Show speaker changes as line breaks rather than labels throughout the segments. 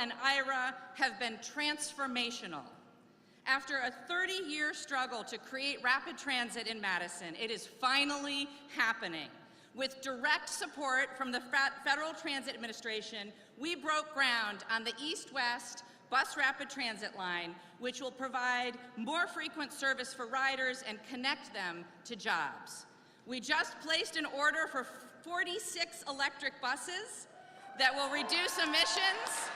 and IRA have been transformational. After a 30-year struggle to create rapid transit in Madison, it is finally happening. With direct support from the Federal Transit Administration, we broke ground on the east-west bus rapid transit line, which will provide more frequent service for riders and connect them to jobs. We just placed an order for 46 electric buses that will reduce emissions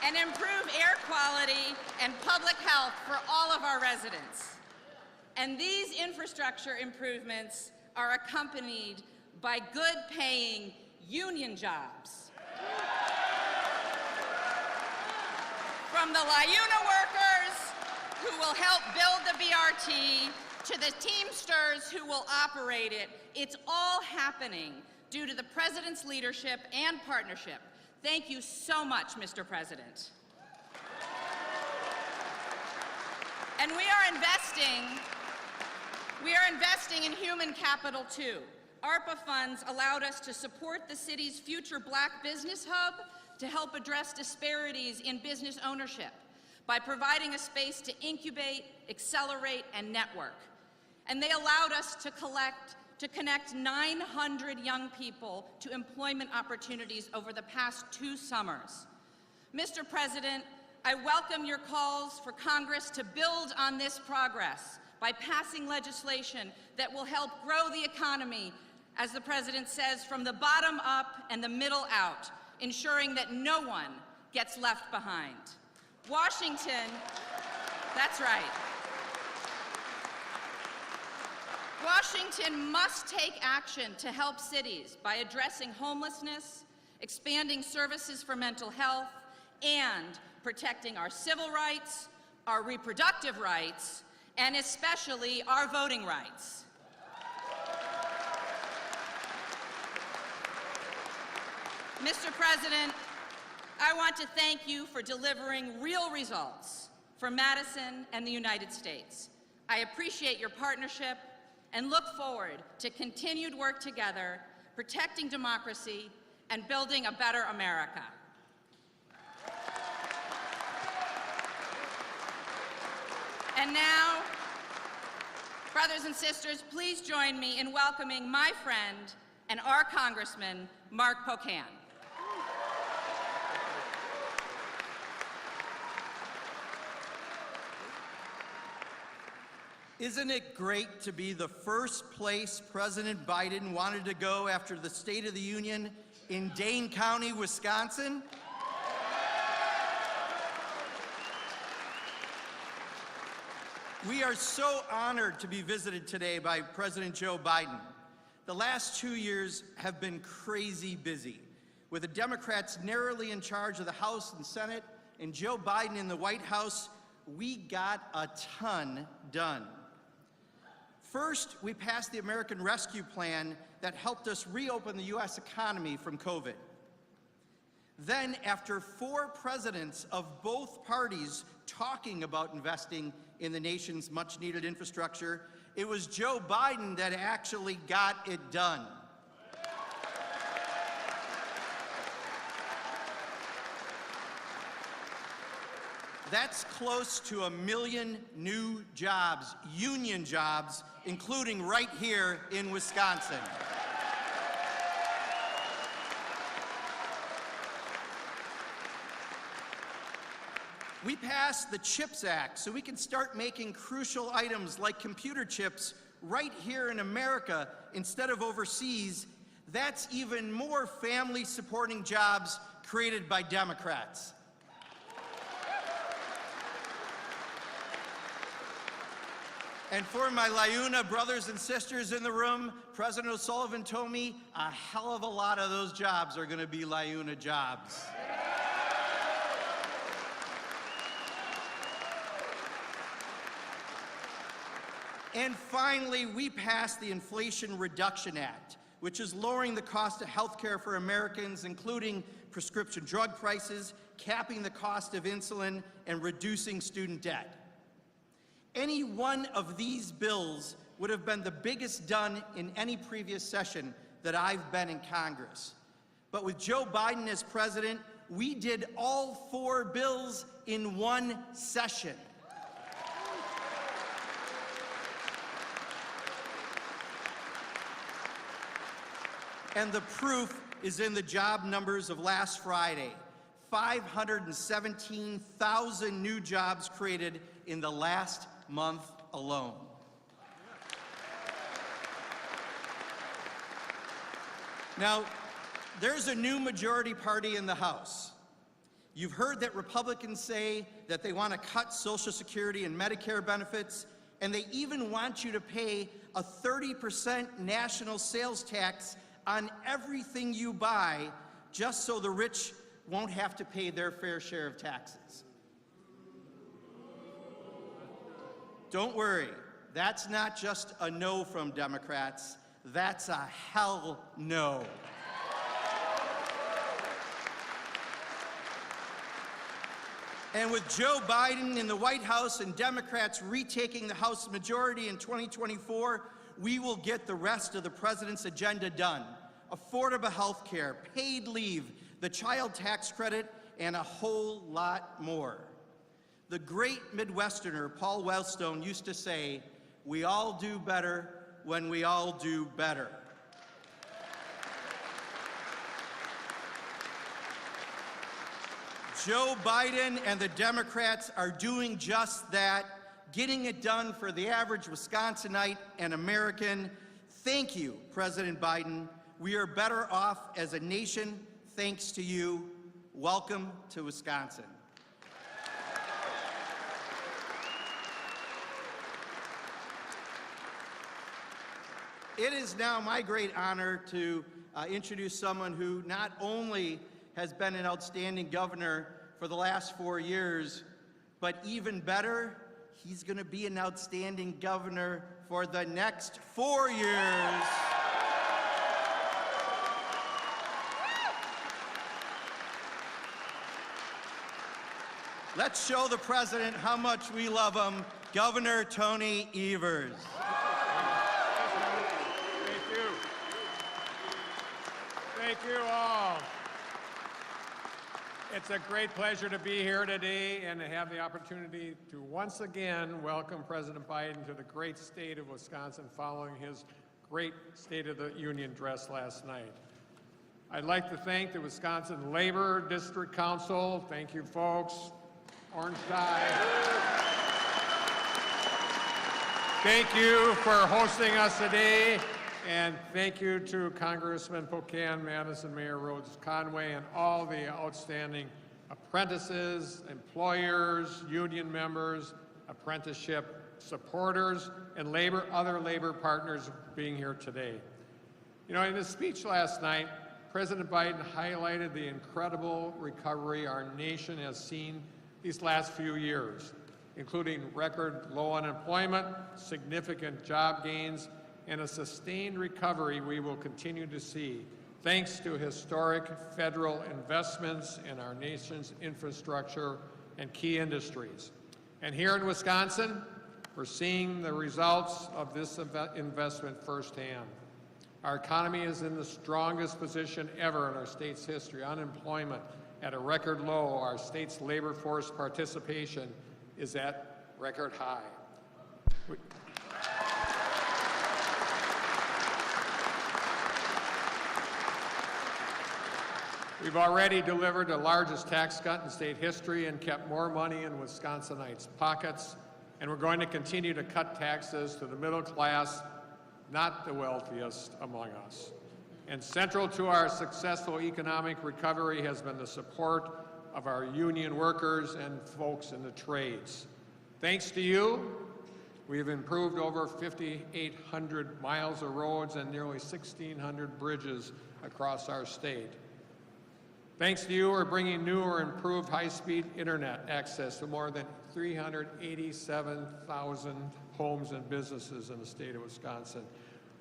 and improve air quality and public health for all of our residents. And these infrastructure improvements are accompanied by good-paying union jobs. From the LIUNA workers who will help build the BRT to the Teamsters who will operate it, it's all happening due to the President's leadership and partnership. Thank you so much, Mr. President. And we are investing in human capital too. ARPA funds allowed us to support the city's future Black Business Hub to help address disparities in business ownership by providing a space to incubate, accelerate, and network. And they allowed us to connect 900 young people to employment opportunities over the past 2 summers. Mr. President, I welcome your calls for Congress to build on this progress by passing legislation that will help grow the economy, as the President says, from the bottom up and the middle out, ensuring that no one gets left behind. Washington, that's right. Washington must take action to help cities by addressing homelessness, expanding services for mental health, and protecting our civil rights, our reproductive rights, and especially our voting rights. Mr. President, I want to thank you for delivering real results for Madison and the United States. I appreciate your partnership and look forward to continued work together, protecting democracy and building a better America. And now, brothers and sisters, please join me in welcoming my friend and our Congressman, Mark Pocan.
Isn't it great to be the first place President Biden wanted to go after the State of the Union in Dane County, Wisconsin? We are so honored to be visited today by President Joe Biden. The last 2 years have been crazy busy, with the Democrats narrowly in charge of the House and Senate, and Joe Biden in the White House. We got a ton done. First, we passed the American Rescue Plan that helped us reopen the U.S. economy from COVID. Then, after 4 presidents of both parties talking about investing in the nation's much-needed infrastructure, it was Joe Biden that actually got it done. That's close to 1 million new jobs, union jobs, including right here in Wisconsin. We passed the CHIPS Act so we can start making crucial items like computer chips right here in America instead of overseas. That's even more family-supporting jobs created by Democrats. And for my LIUNA brothers and sisters in the room, President O'Sullivan told me a hell of a lot of those jobs are going to be LIUNA jobs. And finally, we passed the Inflation Reduction Act, which is lowering the cost of health care for Americans, including prescription drug prices, capping the cost of insulin, and reducing student debt. Any one of these bills would have been the biggest done in any previous session that I've been in Congress. But with Joe Biden as president, we did all 4 bills in one session. And the proof is in the job numbers of last Friday. 517,000 new jobs created in the last month alone. Now, there's a new majority party in the House. You've heard that Republicans say that they want to cut Social Security and Medicare benefits, and they even want you to pay a 30% national sales tax on everything you buy, just so the rich won't have to pay their fair share of taxes. Don't worry, that's not just a no from Democrats, that's a hell no. And with Joe Biden in the White House and Democrats retaking the House majority in 2024, we will get the rest of the president's agenda done. Affordable health care, paid leave, the child tax credit, and a whole lot more. The great Midwesterner Paul Wellstone used to say, "We all do better when we all do better." Joe Biden and the Democrats are doing just that, getting it done for the average Wisconsinite and American. Thank you, President Biden. We are better off as a nation thanks to you. Welcome to Wisconsin. It is now my great honor to introduce someone who not only has been an outstanding governor for the last 4 years, but even better, he's going to be an outstanding governor for the next 4 years. Let's show the president how much we love him, Governor Tony Evers.
Thank you. Thank you all. It's a great pleasure to be here today and to have the opportunity to once again welcome President Biden to the great state of Wisconsin following his great State of the Union address last night. I'd like to thank the Wisconsin Labor District Council. Thank you, folks. Orange tie. Thank you for hosting us today, and thank you to Congressman Pocan, Madison, Mayor Rhodes Conway, and all the outstanding apprentices, employers, union members, apprenticeship supporters, and other labor partners being here today. You know, in his speech last night, President Biden highlighted the incredible recovery our nation has seen these last few years, including record low unemployment, significant job gains, and a sustained recovery we will continue to see, thanks to historic federal investments in our nation's infrastructure and key industries. And here in Wisconsin, we're seeing the results of this investment firsthand. Our economy is in the strongest position ever in our state's history. Unemployment at a record low. Our state's labor force participation is at record high. We've already delivered the largest tax cut in state history and kept more money in Wisconsinites' pockets, and we're going to continue to cut taxes to the middle class, not the wealthiest among us. And central to our successful economic recovery has been the support of our union workers and folks in the trades. Thanks to you, we've improved over 5,800 miles of roads and nearly 1,600 bridges across our state. Thanks to you, we're bringing new or improved high-speed internet access to more than 387,000 homes and businesses in the state of Wisconsin.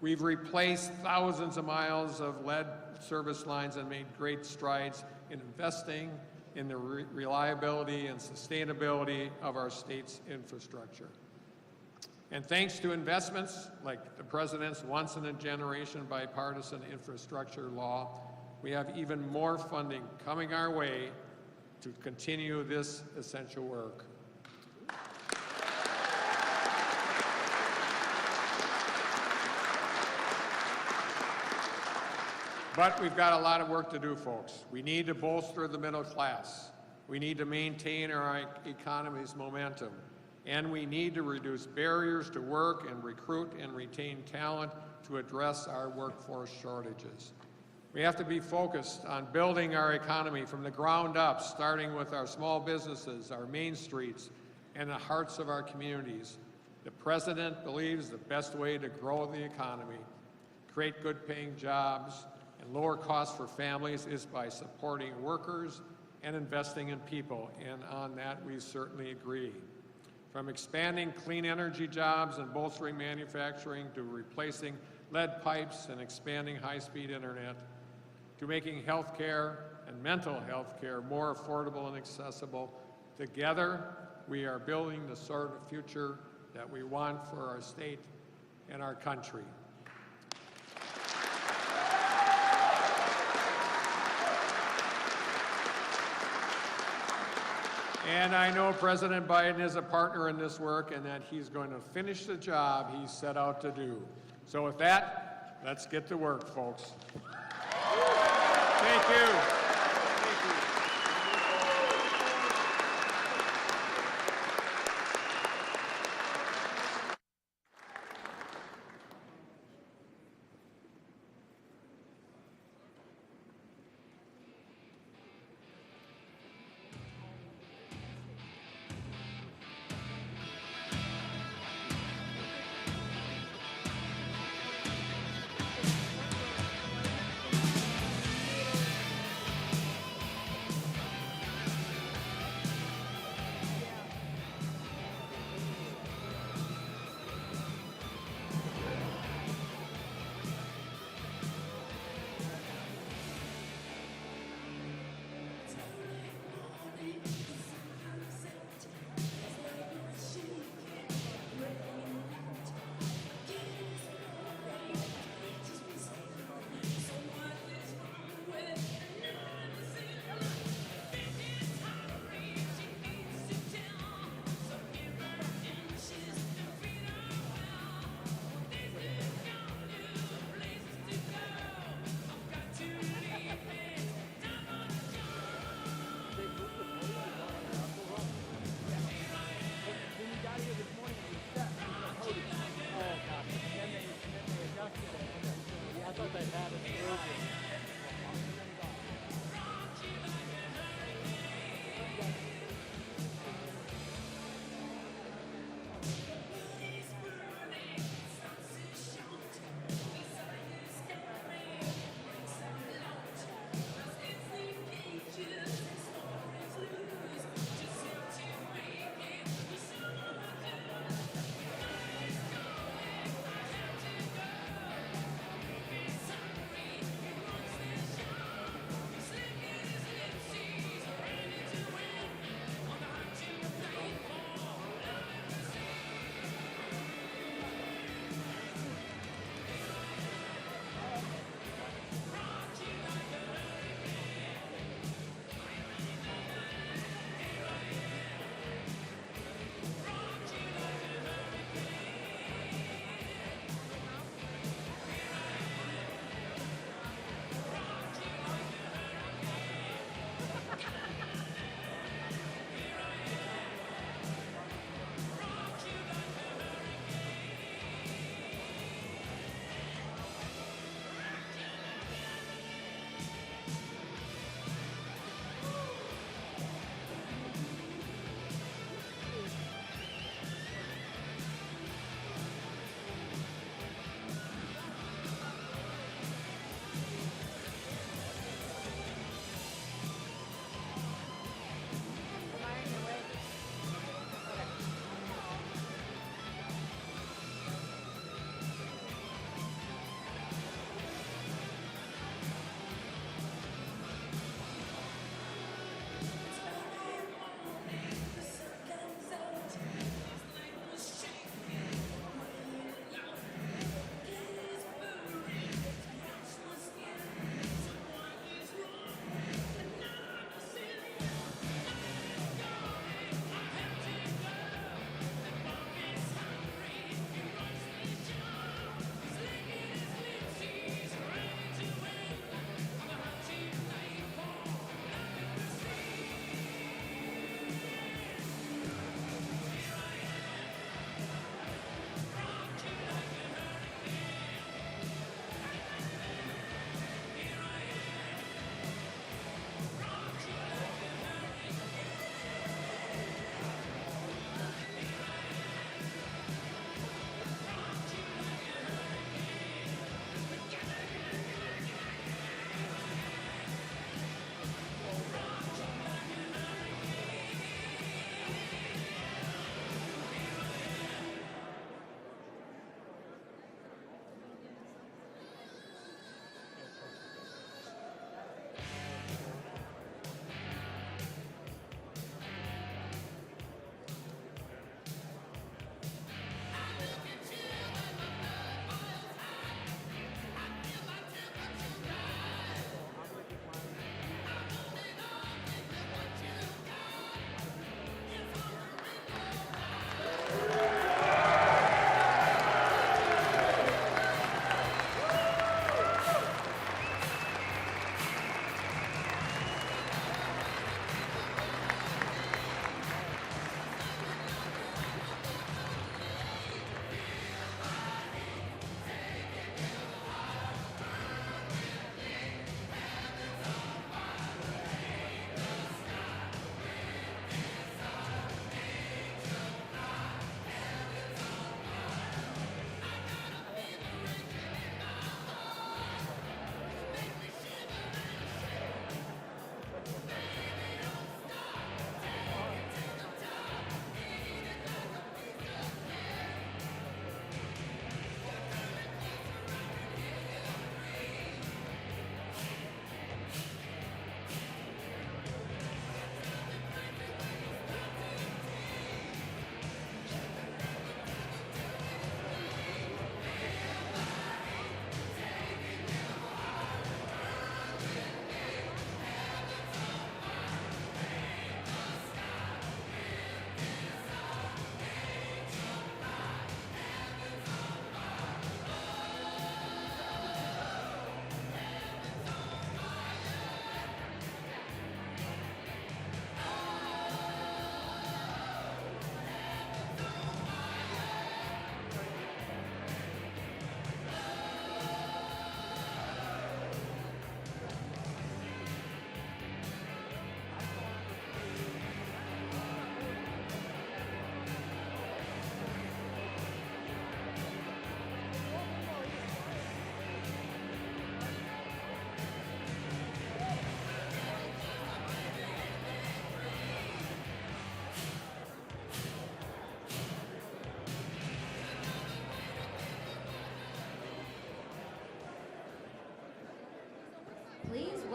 We've replaced thousands of miles of lead service lines and made great strides in investing in the reliability and sustainability of our state's infrastructure. And thanks to investments like the President's once-in-a-generation bipartisan infrastructure law, we have even more funding coming our way to continue this essential work. But we've got a lot of work to do, folks. We need to bolster the middle class. We need to maintain our economy's momentum. And we need to reduce barriers to work and recruit and retain talent to address our workforce shortages. We have to be focused on building our economy from the ground up, starting with our small businesses, our main streets, and the hearts of our communities. The President believes the best way to grow the economy, create good-paying jobs, and lower costs for families is by supporting workers and investing in people, and on that we certainly agree. From expanding clean energy jobs and bolstering manufacturing to replacing lead pipes and expanding high-speed internet, to making health care and mental health care more affordable and accessible, together we are building the sort of future that we want for our state and our country. And I know President Biden is a partner in this work and that he's going to finish the job he set out to do. So with that, let's get to work, folks. Thank you.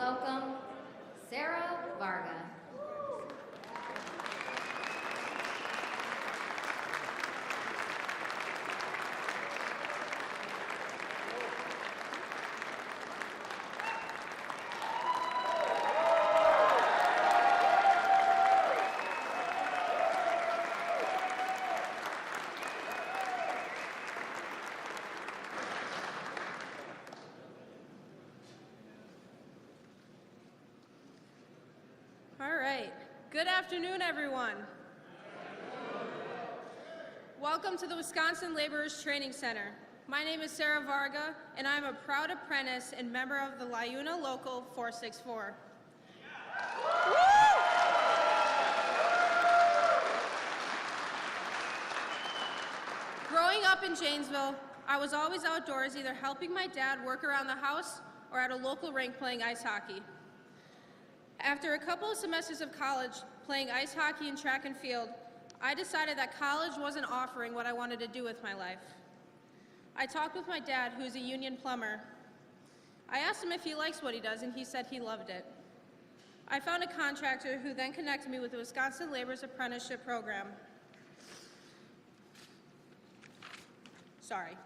welcome Sarah Varga.
All right. Good afternoon, everyone. Welcome to the Wisconsin Laborers Training Center. My name is Sarah Varga, and I'm a proud apprentice and member of the LiUNA Local 464. Growing up in Janesville, I was always outdoors, either helping my dad work around the house or at a local rink playing ice hockey. After a couple of semesters of college playing ice hockey and track and field, I decided that college wasn't offering what I wanted to do with my life. I talked with my dad, who's a union plumber. I asked him if he likes what he does, and he said he loved it. I found a contractor who then connected me with the Wisconsin Laborers Apprenticeship Program. Sorry.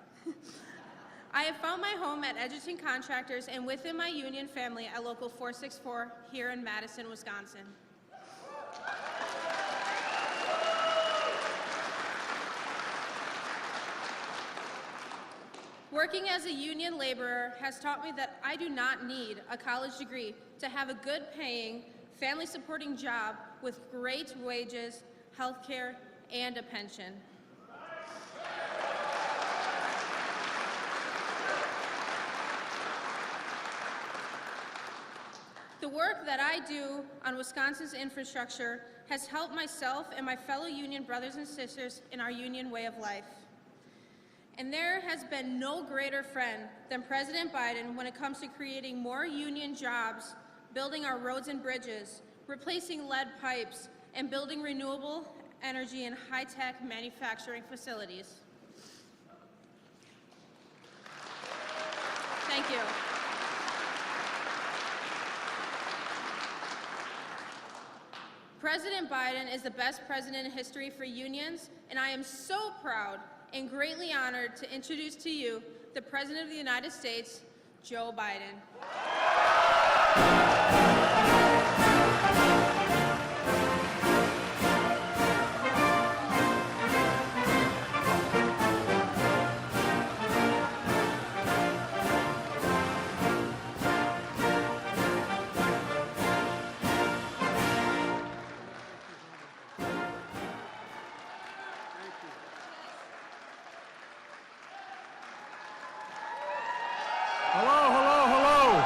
I have found my home at Edgerton Contractors and within my union family at Local 464 here in Madison, Wisconsin. Working as a union laborer has taught me that I do not need a college degree to have a good paying, family supporting job with great wages, health care, and a pension. The work that I do on Wisconsin's infrastructure has helped myself and my fellow union brothers and sisters in our union way of life. And there has been no greater friend than President Biden when it comes to creating more union jobs, building our roads and bridges, replacing lead pipes, and building renewable energy and high-tech manufacturing facilities. Thank you. President Biden is the best president in history for unions, and I am so proud and greatly honored to introduce to you the President of the United States, Joe Biden.
Hello, hello, hello.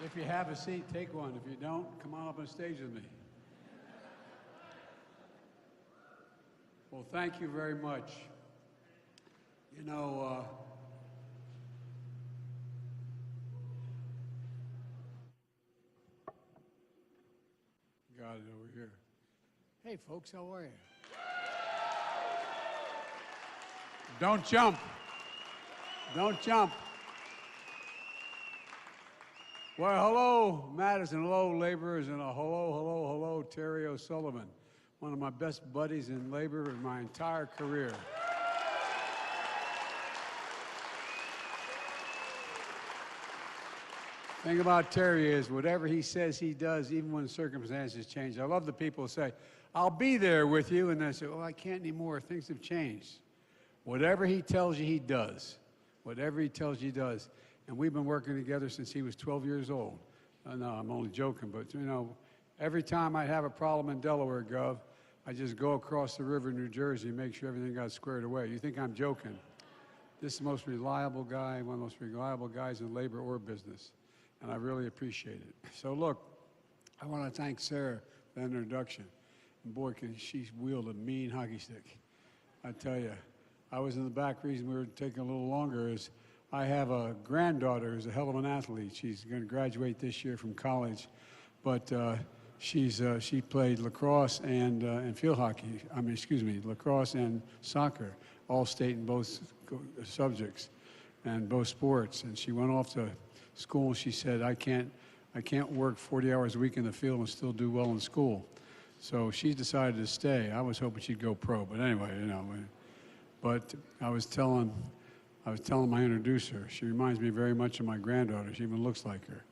If you have a seat, take one. If you don't, come on up on stage with me. Well, thank you very much. You know, got it over here. Hey, folks, how are you? Don't jump. Don't jump. Well, hello, Madison. Hello, laborers, and a hello, hello, hello, Terry O'Sullivan, one of my best buddies in labor in my entire career. The thing about Terry is whatever he says he does, even when circumstances change. I love the people who say, I'll be there with you, and they say, oh, I can't anymore, things have changed. Whatever he tells you, he does. Whatever he tells you, he does. And we've been working together since he was 12 years old. No, I'm only joking, but you know, every time I have a problem in Delaware, Gov, I just go across the river in New Jersey and make sure everything got squared away. You think I'm joking? This is the most reliable guy, one of the most reliable guys in labor or business, and I really appreciate it. So look, I want to thank Sarah for that introduction. And boy, she's wielded a mean hockey stick. I tell you, I was in the back. Reason we were taking a little longer is I have a granddaughter who's a hell of an athlete. She's going to graduate this year from college. But She played lacrosse and field hockey. Lacrosse and soccer, all state in both subjects and both sports. And she went off to school. She said, I can't work 40 hours a week in the field and still do well in school. So she decided to stay. I was hoping she'd go pro, but anyway, you know. But I was telling my introducer, she reminds me very much of my granddaughter. She even looks like her.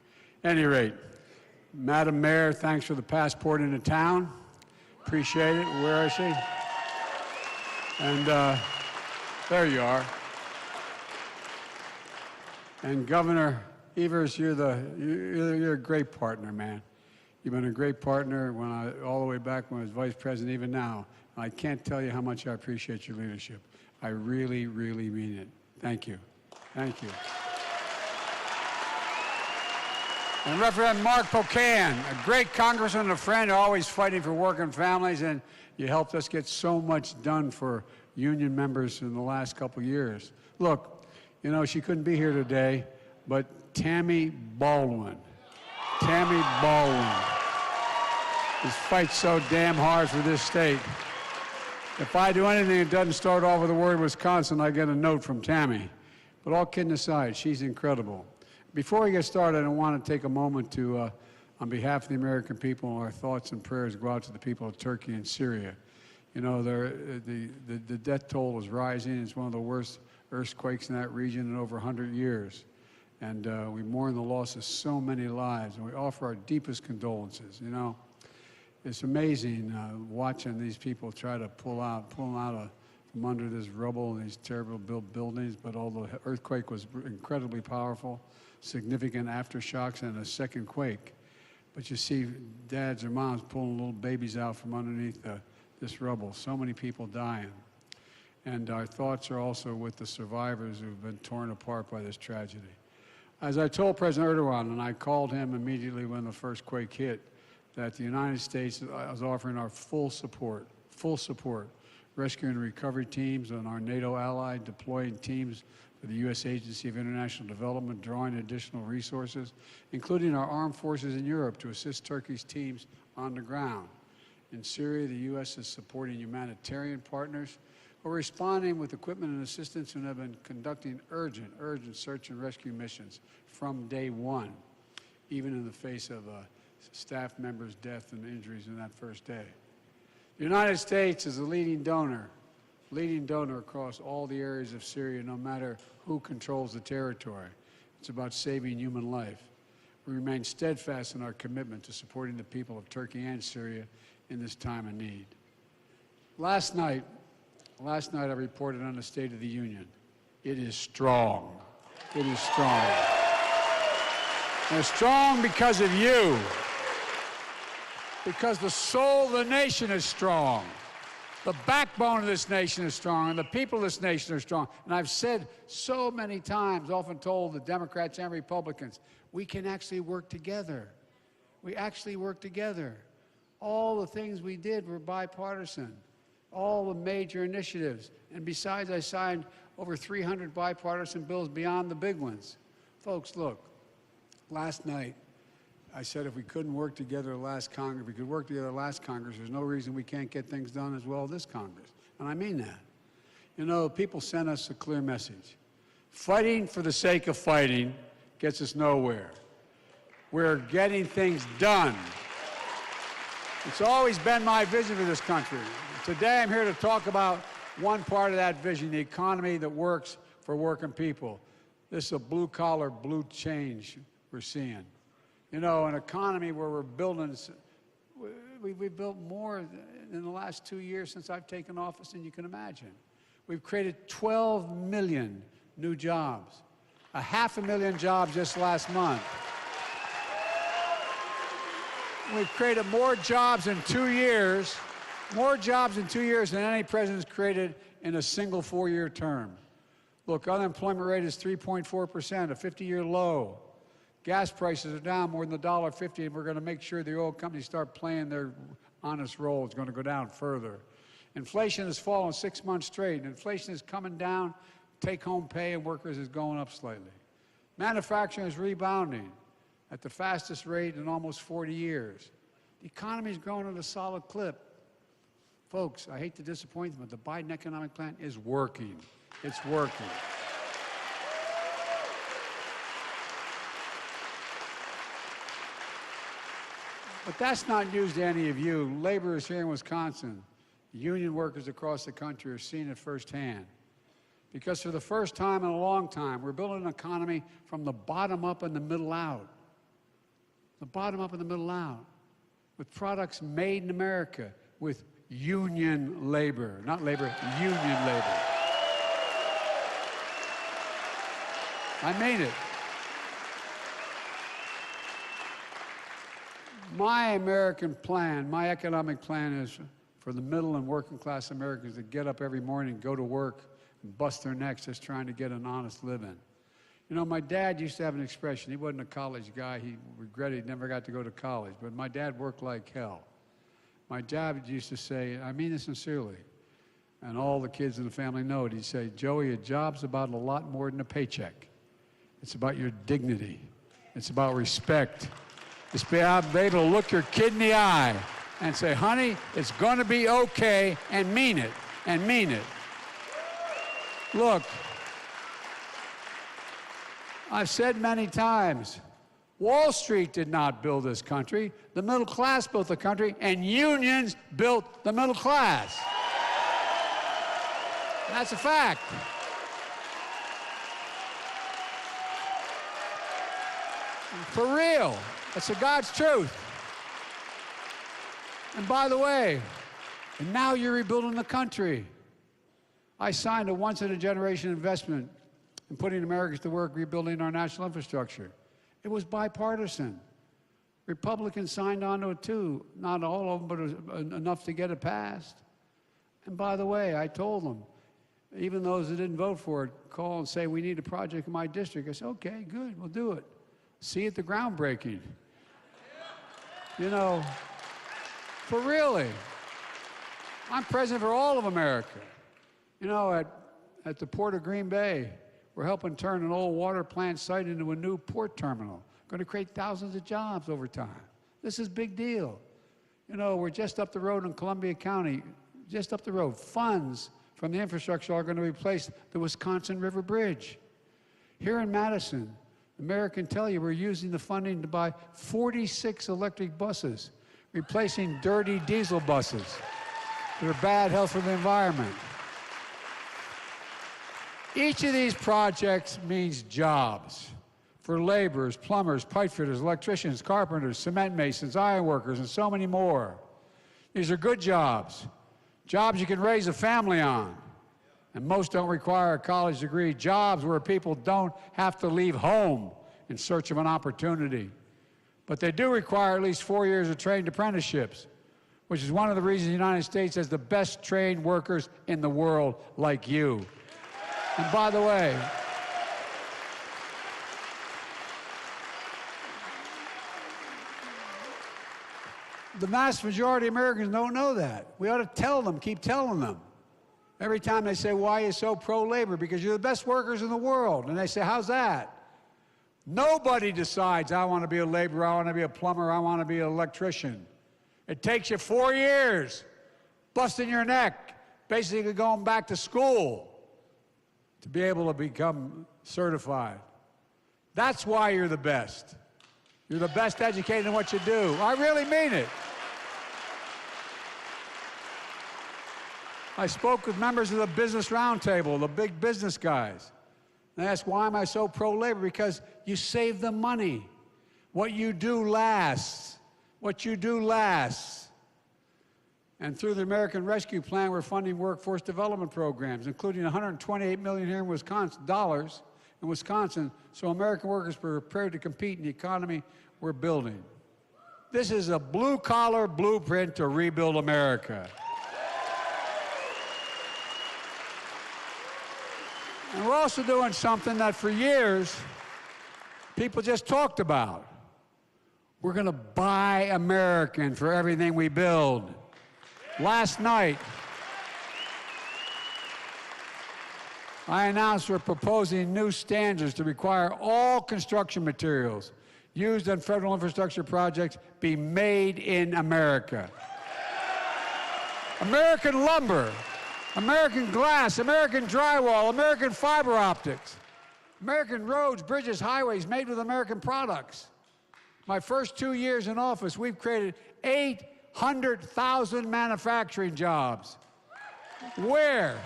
At any rate, Madam Mayor, thanks for the passport into town. Appreciate it. Where is she? And there you are. And Governor Evers, you're a great partner, man. You've been a great partner all the way back when I was vice president, even now. I can't tell you how much I appreciate your leadership. I really, really mean it. Thank you. Thank you. And Representative Mark Pocan, a great congressman and a friend, always fighting for working families, and you helped us get so much done for union members in the last couple of years. Look, you know, she couldn't be here today, but Tammy Baldwin just fights so damn hard for this state. If I do anything that doesn't start off with the word Wisconsin, I get a note from Tammy. But all kidding aside, she's incredible. Before we get started, I want to take a moment to, on behalf of the American people, our thoughts and prayers go out to the people of Turkey and Syria. You know, the death toll is rising. It's one of the worst earthquakes in that region in over 100 years. And we mourn the loss of so many lives, and we offer our deepest condolences. You know, it's amazing watching these people try to pull them out from under this rubble and these terrible built buildings. But although the earthquake was incredibly powerful, significant aftershocks, and a second quake. But you see dads or moms pulling little babies out from underneath this rubble. So many people dying. And our thoughts are also with the survivors who've been torn apart by this tragedy. As I told President Erdogan, and I called him immediately when the first quake hit, that the United States is offering our full support, rescue and recovery teams and our NATO ally, deploying teams for the U.S. Agency of International Development, drawing additional resources, including our armed forces in Europe to assist Turkey's teams on the ground. In Syria, the U.S. is supporting humanitarian partners who are responding with equipment and assistance and have been conducting urgent search and rescue missions from day one, even in the face of a staff member's death and injuries in that first day. The United States is a leading donor across all the areas of Syria, no matter who controls the territory. It's about saving human life. We remain steadfast in our commitment to supporting the people of Turkey and Syria in this time of need. Last night I reported on the State of the Union. It is strong. It is strong. And it's strong because of you. Because the soul of the nation is strong. The backbone of this nation is strong, and the people of this nation are strong. And I've said so many times, often told the Democrats and Republicans, we can actually work together. We actually work together. All the things we did were bipartisan. All the major initiatives. And besides, I signed over 300 bipartisan bills beyond the big ones. Folks, look, last night, I said if we couldn't work together last Congress, if we could work together last Congress, there's no reason we can't get things done as well this Congress. And I mean that. You know, people sent us a clear message. Fighting for the sake of fighting gets us nowhere. We're getting things done. It's always been my vision for this country. Today I'm here to talk about one part of that vision, the economy that works for working people. This is a blue-collar, blue change we're seeing. You know, an economy where we're building, we've built more in the last 2 years since I've taken office than you can imagine. We've created 12 million new jobs, 500,000 jobs just last month. We've created more jobs in 2 years, than any president's created in a single 4-year term. Look, unemployment rate is 3.4%, a 50-year low. Gas prices are down more than $1.50, and we're going to make sure the oil companies start playing their honest role. It's going to go down further. Inflation has fallen 6 months straight, and inflation is coming down. Take-home pay of workers is going up slightly. Manufacturing is rebounding at the fastest rate in almost 40 years. The economy is growing at a solid clip. Folks, I hate to disappoint them, but the Biden economic plan is working. It's working. But that's not news to any of you. Laborers here in Wisconsin, union workers across the country are seeing it firsthand. Because for the first time in a long time, we're building an economy from the bottom up and the middle out. The bottom up and the middle out. With products made in America, with union labor. Not labor, union labor. I mean it. My American plan, my economic plan is for the middle and working class Americans to get up every morning, go to work, and bust their necks just trying to get an honest living. You know, my dad used to have an expression. He wasn't a college guy. He regretted he never got to go to college. But my dad worked like hell. My dad used to say, I mean this sincerely, and all the kids in the family know it. He'd say, Joey, a job's about a lot more than a paycheck. It's about your dignity. It's about respect. It's being able to look your kid in the eye and say, honey, it's going to be okay, and mean it, and mean it. Look, I've said many times, Wall Street did not build this country. The middle class built the country, and unions built the middle class. That's a fact. For real. That's the God's truth. And by the way, and now you're rebuilding the country. I signed a once-in-a-generation investment in putting Americans to work rebuilding our national infrastructure. It was bipartisan. Republicans signed on to it too. Not all of them, but it was enough to get it passed. And by the way, I told them, even those that didn't vote for it, call and say, we need a project in my district. I said, okay, good, we'll do it. See you at the groundbreaking. You know, for really. I'm president for all of America. You know, at the Port of Green Bay, we're helping turn an old water plant site into a new port terminal. Going to create thousands of jobs over time. This is a big deal. You know, we're just up the road in Columbia County, just up the road. Funds from the infrastructure are going to replace the Wisconsin River Bridge. Here in Madison, American tell you we're using the funding to buy 46 electric buses, replacing dirty diesel buses that are bad health for the environment. Each of these projects means jobs for laborers, plumbers, pipe fitters, electricians, carpenters, cement masons, iron workers, and so many more. These are good jobs, jobs you can raise a family on. And most don't require a college degree, jobs where people don't have to leave home in search of an opportunity. But they do require at least 4 years of trained apprenticeships, which is one of the reasons the United States has the best trained workers in the world like you. And by the way, the vast majority of Americans don't know that. We ought to tell them, keep telling them. Every time they say, why are you so pro-labor? Because you're the best workers in the world. And they say, how's that? Nobody decides, I want to be a laborer, I want to be a plumber, I want to be an electrician. It takes you 4 years, busting your neck, basically going back to school to be able to become certified. That's why you're the best. You're the best educated in what you do. I really mean it. I spoke with members of the Business Roundtable, the big business guys. They asked, why am I so pro-labor? Because you save them money. What you do lasts. What you do lasts. And through the American Rescue Plan, we're funding workforce development programs, including $128 million here in Wisconsin, so American workers are prepared to compete in the economy we're building. This is a blue-collar blueprint to rebuild America. And we're also doing something that for years people just talked about. We're going to buy American for everything we build. Last night, I announced we're proposing new standards to require all construction materials, used on federal infrastructure projects be made in America. American lumber, American glass, American drywall, American fiber optics, American roads, bridges, highways made with American products. My first 2 years in office, we've created 800,000 manufacturing jobs. Where?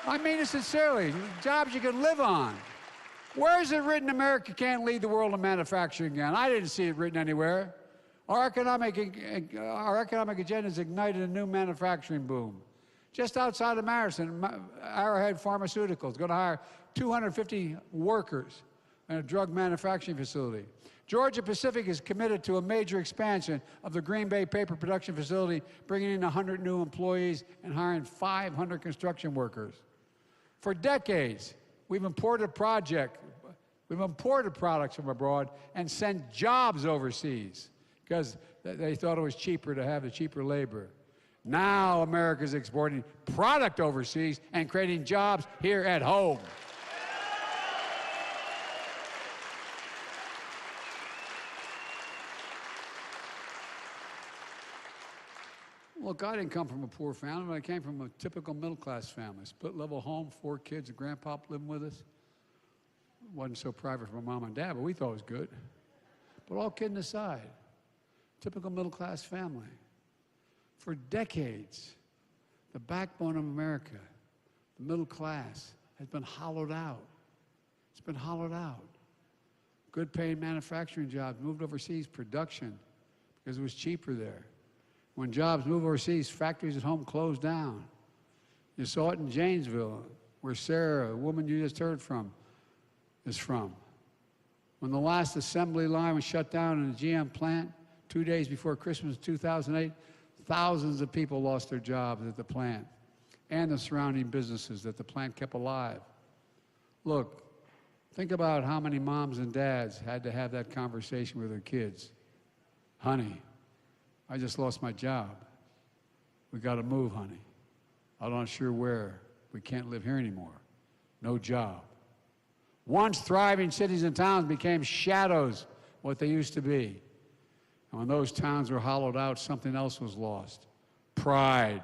I mean it sincerely, jobs you can live on. Where is it written America can't lead the world in manufacturing again? I didn't see it written anywhere. Our economic agenda has ignited a new manufacturing boom. Just outside of Madison, Arrowhead Pharmaceuticals is going to hire 250 workers in a drug manufacturing facility. Georgia Pacific is committed to a major expansion of the Green Bay paper production facility, bringing in 100 new employees and hiring 500 construction workers. For decades, we've imported products from abroad and sent jobs overseas because they thought it was cheaper to have the cheaper labor. Now America's exporting product overseas and creating jobs here at home. Look, I didn't come from a poor family, but I came from a typical middle-class family. Split-level home, 4 kids, a grandpa living with us. Wasn't so private for my mom and dad, but we thought it was good. But all kidding aside, typical middle-class family. For decades, the backbone of America, the middle class, has been hollowed out. It's been hollowed out. Good-paying manufacturing jobs moved overseas, production, because it was cheaper there. When jobs move overseas, factories at home close down. You saw it in Janesville, where Sarah, a woman you just heard from, is from. When the last assembly line was shut down in a GM plant 2 days before Christmas 2008, thousands of people lost their jobs at the plant and the surrounding businesses that the plant kept alive. Look, think about how many moms and dads had to have that conversation with their kids. Honey, I just lost my job. We got to move, honey. I'm not sure where. We can't live here anymore. No job. Once thriving cities and towns became shadows of what they used to be. And when those towns were hollowed out, something else was lost. Pride,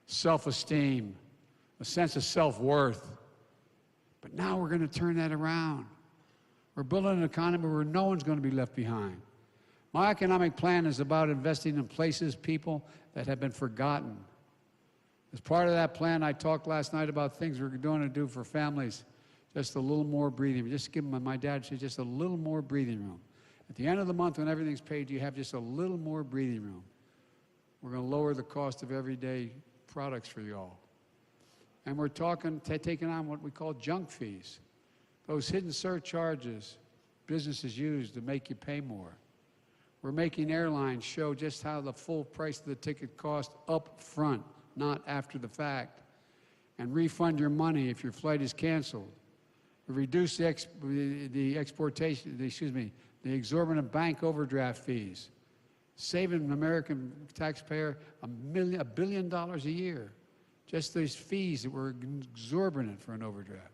self-esteem, a sense of self-worth. But now we're going to turn that around. We're building an economy where no one's going to be left behind. My economic plan is about investing in places, people that have been forgotten. As part of that plan, I talked last night about things we're going to do for families. Just a little more breathing room. Just give them, my dad said, just a little more breathing room. At the end of the month, when everything's paid, you have just a little more breathing room. We're going to lower the cost of everyday products for you all. And we're taking on what we call junk fees. Those hidden surcharges businesses use to make you pay more. We're making airlines show just how the full price of the ticket costs up front, not after the fact. And refund your money if your flight is canceled. Reduce the exorbitant bank overdraft fees, saving an American taxpayer $1 billion a year. Just these fees that were exorbitant for an overdraft.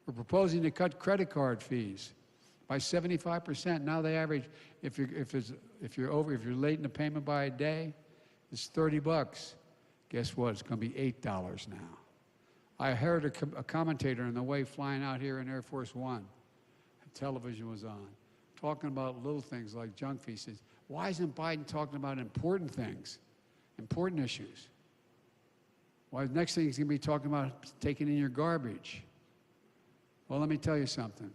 We're proposing to cut credit card fees by 75%. Now they average, if you're late in the payment by a day, it's $30. Guess what? It's going to be $8 now. I heard a commentator on the way flying out here in Air Force One, television was on, talking about little things like junk fees. He says, why isn't Biden talking about important things, important issues? Why the next thing he's going to be talking about taking in your garbage? Well, let me tell you something.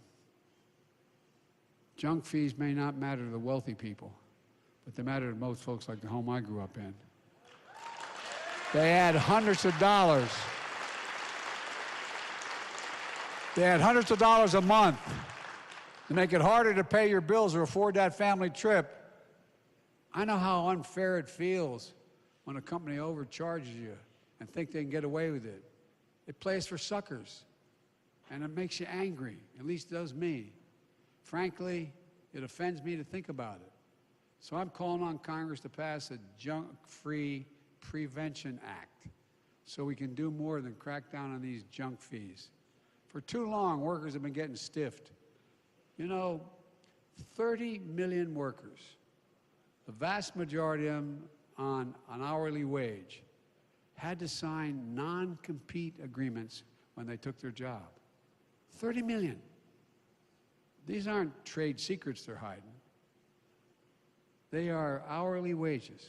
Junk fees may not matter to the wealthy people, but they matter to most folks like the home I grew up in. They add hundreds of dollars. They add hundreds of dollars a month to make it harder to pay your bills or afford that family trip. I know how unfair it feels when a company overcharges you and think they can get away with it. It plays for suckers, and it makes you angry. At least it does me. Frankly, it offends me to think about it. So I'm calling on Congress to pass a junk-free prevention act so we can do more than crack down on these junk fees. For too long, workers have been getting stiffed. You know, 30 million workers, the vast majority of them on an hourly wage, had to sign non-compete agreements when they took their job. 30 million. These aren't trade secrets they're hiding. They are hourly wages.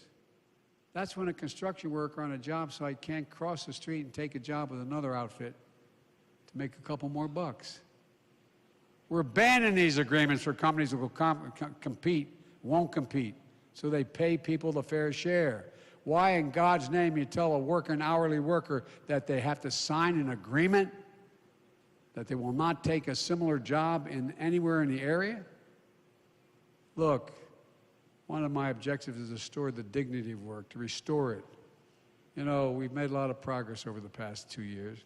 That's when a construction worker on a job site can't cross the street and take a job with another outfit to make a couple more bucks. We're banning these agreements for companies that will compete, won't compete, so they pay people the fair share. Why in God's name you tell a worker, an hourly worker, that they have to sign an agreement that they will not take a similar job anywhere in the area? Look, one of my objectives is to restore the dignity of work, to restore it. You know, we've made a lot of progress over the past 2 years.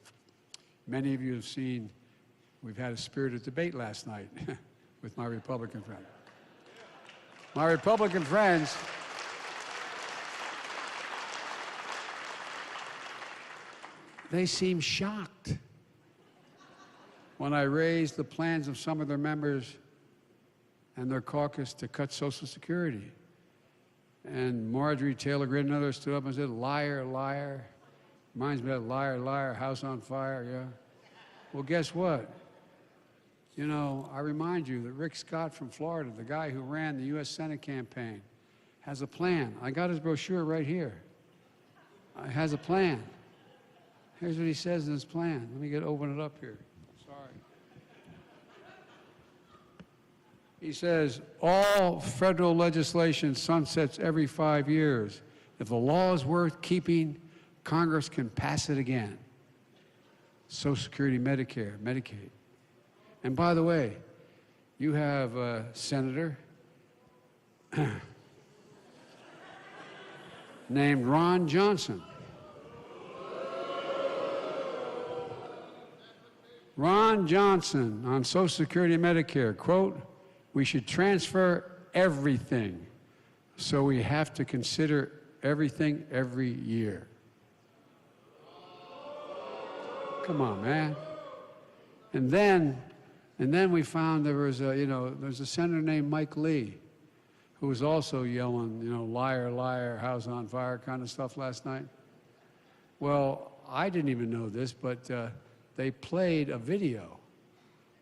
Many of you have seen we've had a spirited debate last night with my Republican friend. My Republican friends they seem shocked when I raised the plans of some of their members and their caucus to cut Social Security. And Marjorie Taylor Greene and others stood up and said, liar, liar. Reminds me of liar, liar, house on fire, yeah. Well, guess what? You know, I remind you that Rick Scott from Florida, the guy who ran the U.S. Senate campaign, has a plan. I got his brochure right here. He has a plan. Here's what he says in his plan. Let me open it up here. Sorry. He says, all federal legislation sunsets every 5 years. If the law is worth keeping, Congress can pass it again. Social Security, Medicare, Medicaid. And by the way, you have a senator named Ron Johnson. Ron Johnson on Social Security and Medicare, quote, we should transfer everything, so we have to consider everything every year. Come on, man. And then we found there was there's a senator named Mike Lee who was also yelling, liar, liar, house on fire kind of stuff last night. Well, I didn't even know this, but they played a video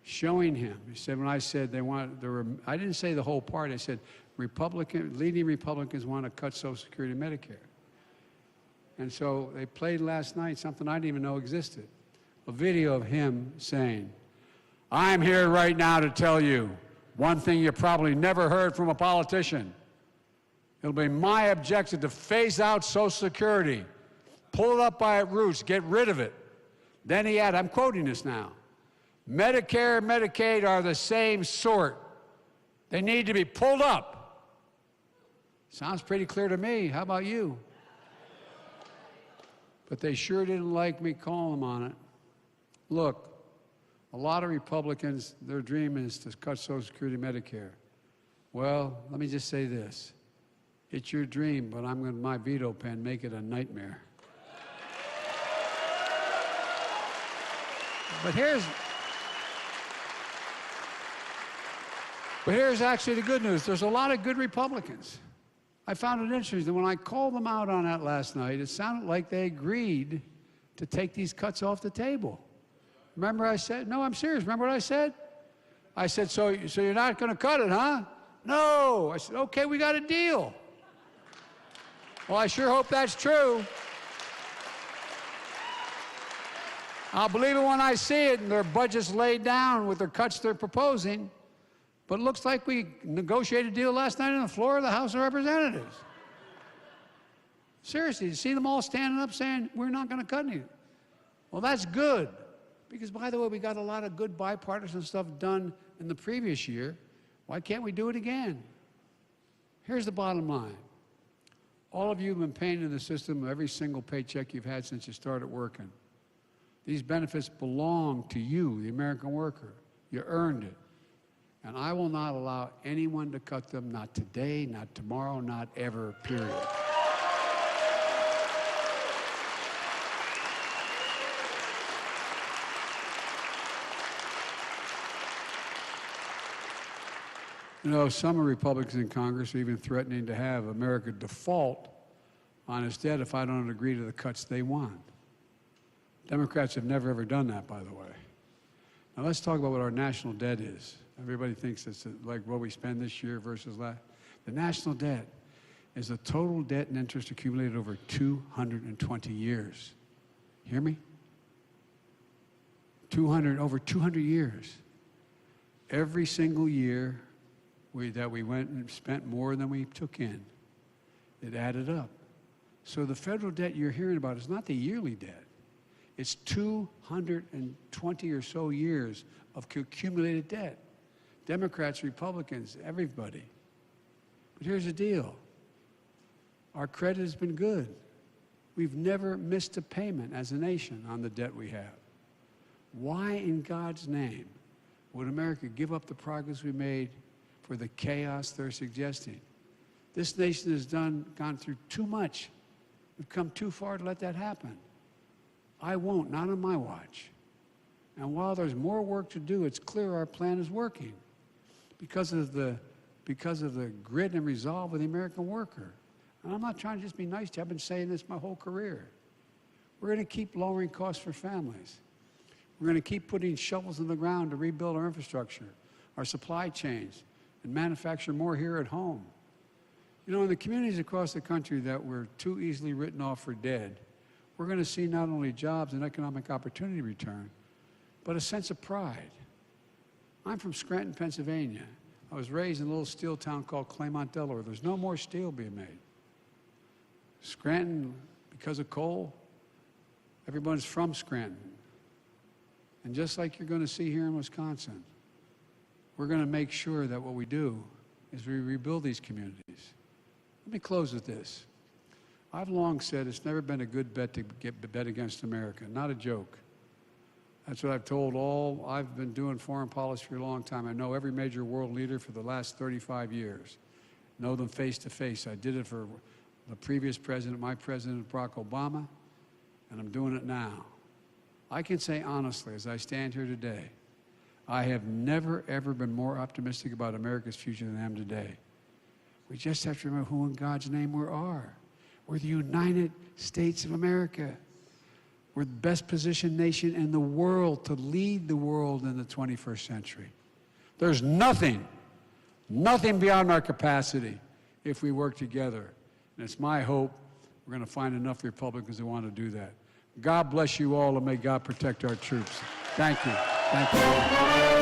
showing him. He said, when I said I didn't say the whole part. I said, leading Republicans want to cut Social Security and Medicare. And so they played last night something I didn't even know existed. A video of him saying, I'm here right now to tell you one thing you probably never heard from a politician. It'll be my objective to phase out Social Security, pull it up by its roots, get rid of it. Then he had, I'm quoting this now, Medicare and Medicaid are the same sort. They need to be pulled up. Sounds pretty clear to me. How about you? But they sure didn't like me calling them on it. Look, a lot of Republicans, their dream is to cut Social Security and Medicare. Well, let me just say this. It's your dream, but I'm going to, my veto pen, make it a nightmare. But here's actually the good news. There's a lot of good Republicans. I found it interesting that when I called them out on that last night, it sounded like they agreed to take these cuts off the table. Remember I said, no, I'm serious. Remember what I said? I said, so you're not going to cut it, huh? No. I said, okay, we got a deal. Well, I sure hope that's true. I'll believe it when I see it and their budget's laid down with the cuts they're proposing. But it looks like we negotiated a deal last night on the floor of the House of Representatives. Seriously, you see them all standing up saying, we're not going to cut anything. Well, that's good. Because, by the way, we got a lot of good bipartisan stuff done in the previous year. Why can't we do it again? Here's the bottom line. All of you have been paying into the system every single paycheck you've had since you started working. These benefits belong to you, the American worker. You earned it. And I will not allow anyone to cut them, not today, not tomorrow, not ever, period. You know, some Republicans in Congress are even threatening to have America default on its debt if I don't agree to the cuts they want. Democrats have never, ever done that, by the way. Now, let's talk about what our national debt is. Everybody thinks it's like what we spend this year versus last. The national debt is the total debt and interest accumulated over 220 years. Hear me? Over 200 years. Every single year that we went and spent more than we took in, it added up. So the federal debt you're hearing about is not the yearly debt. It's 220 or so years of accumulated debt. Democrats, Republicans, everybody. But here's the deal. Our credit has been good. We've never missed a payment as a nation on the debt we have. Why in God's name would America give up the progress we made for the chaos they're suggesting? This nation has gone through too much. We've come too far to let that happen. I won't, not on my watch. And while there's more work to do, it's clear our plan is working because of the grit and resolve of the American worker. And I'm not trying to just be nice to you. I've been saying this my whole career. We're going to keep lowering costs for families. We're going to keep putting shovels in the ground to rebuild our infrastructure, our supply chains, and manufacture more here at home. You know, in the communities across the country that were too easily written off for dead, we're going to see not only jobs and economic opportunity return, but a sense of pride. I'm from Scranton, Pennsylvania. I was raised in a little steel town called Claymont, Delaware. There's no more steel being made. Scranton, because of coal, everyone's from Scranton. And just like you're going to see here in Wisconsin, we're going to make sure that what we do is we rebuild these communities. Let me close with this. I've long said it's never been a good bet to bet against America, not a joke. That's what I've told I've been doing foreign policy for a long time. I know every major world leader for the last 35 years. Know them face to face. I did it for the previous president, my president, Barack Obama, and I'm doing it now. I can say honestly, as I stand here today, I have never, ever been more optimistic about America's future than I am today. We just have to remember who in God's name we are. We're the United States of America. We're the best positioned nation in the world to lead the world in the 21st century. There's nothing beyond our capacity if we work together. And it's my hope we're going to find enough Republicans who want to do that. God bless you all, and may God protect our troops. Thank you. Thank you.